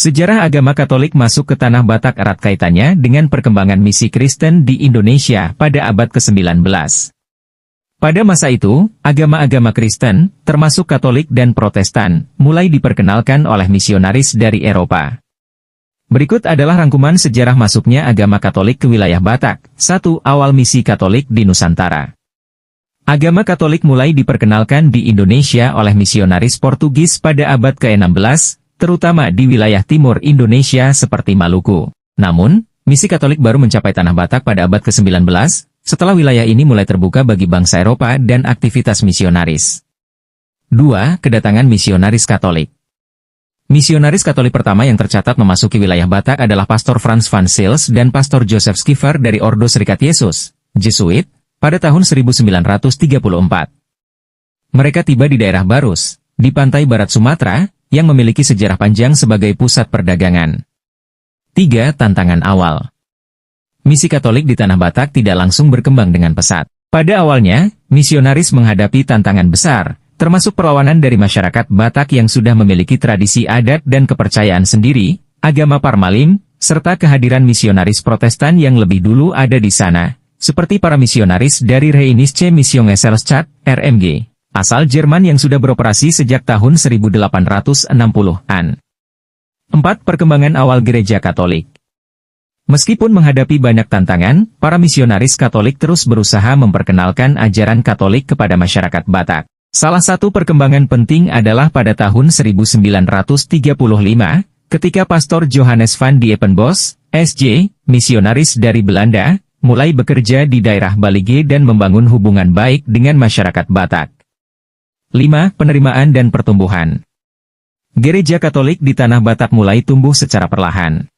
Sejarah agama Katolik masuk ke tanah Batak erat kaitannya dengan perkembangan misi Kristen di Indonesia pada abad ke-19. Pada masa itu, agama-agama Kristen, termasuk Katolik dan Protestan, mulai diperkenalkan oleh misionaris dari Eropa. Berikut adalah rangkuman sejarah masuknya agama Katolik ke wilayah Batak. 1. Awal misi Katolik di Nusantara. Agama Katolik mulai diperkenalkan di Indonesia oleh misionaris Portugis pada abad ke-16, terutama di wilayah timur Indonesia seperti Maluku. Namun, misi Katolik baru mencapai tanah Batak pada abad ke-19, setelah wilayah ini mulai terbuka bagi bangsa Eropa dan aktivitas misionaris. 2. Kedatangan misionaris Katolik. Misionaris Katolik pertama yang tercatat memasuki wilayah Batak adalah Pastor Frans van Sils dan Pastor Joseph Schiffer dari Ordo Serikat Yesus, Jesuit, pada tahun 1934. Mereka tiba di daerah Barus, di pantai barat Sumatera, yang memiliki sejarah panjang sebagai pusat perdagangan. 3. Tantangan awal. Misi Katolik di Tanah Batak tidak langsung berkembang dengan pesat. Pada awalnya, misionaris menghadapi tantangan besar, termasuk perlawanan dari masyarakat Batak yang sudah memiliki tradisi adat dan kepercayaan sendiri, agama Parmalim, serta kehadiran misionaris Protestan yang lebih dulu ada di sana, seperti para misionaris dari Rheinische Missionsgesellschaft, RMG. Asal Jerman yang sudah beroperasi sejak tahun 1860-an. 4. Perkembangan awal Gereja Katolik. Meskipun menghadapi banyak tantangan, para misionaris Katolik terus berusaha memperkenalkan ajaran Katolik kepada masyarakat Batak. Salah satu perkembangan penting adalah pada tahun 1935, ketika Pastor Johannes van Diepenbos, SJ, misionaris dari Belanda, mulai bekerja di daerah Balige dan membangun hubungan baik dengan masyarakat Batak. 5. Penerimaan dan pertumbuhan. Gereja Katolik di Tanah Batak mulai tumbuh secara perlahan.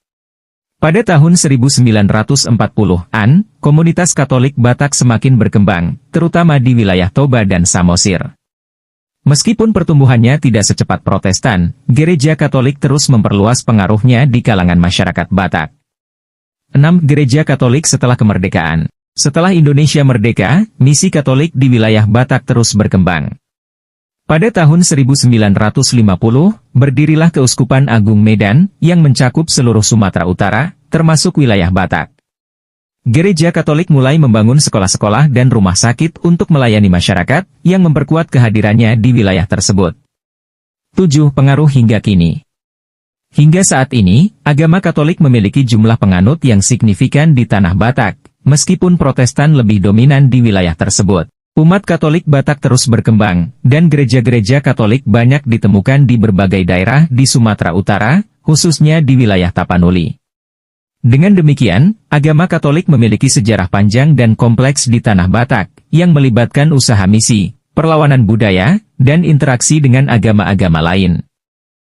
Pada tahun 1940-an, komunitas Katolik Batak semakin berkembang, terutama di wilayah Toba dan Samosir. Meskipun pertumbuhannya tidak secepat Protestan, Gereja Katolik terus memperluas pengaruhnya di kalangan masyarakat Batak. 6. Gereja Katolik setelah kemerdekaan. Setelah Indonesia merdeka, misi Katolik di wilayah Batak terus berkembang. Pada tahun 1950, berdirilah Keuskupan Agung Medan, yang mencakup seluruh Sumatera Utara, termasuk wilayah Batak. Gereja Katolik mulai membangun sekolah-sekolah dan rumah sakit untuk melayani masyarakat, yang memperkuat kehadirannya di wilayah tersebut. 7. Pengaruh hingga kini. Hingga saat ini, agama Katolik memiliki jumlah penganut yang signifikan di Tanah Batak, meskipun Protestan lebih dominan di wilayah tersebut. Umat Katolik Batak terus berkembang, dan gereja-gereja Katolik banyak ditemukan di berbagai daerah di Sumatera Utara, khususnya di wilayah Tapanuli. Dengan demikian, agama Katolik memiliki sejarah panjang dan kompleks di Tanah Batak, yang melibatkan usaha misi, perlawanan budaya, dan interaksi dengan agama-agama lain.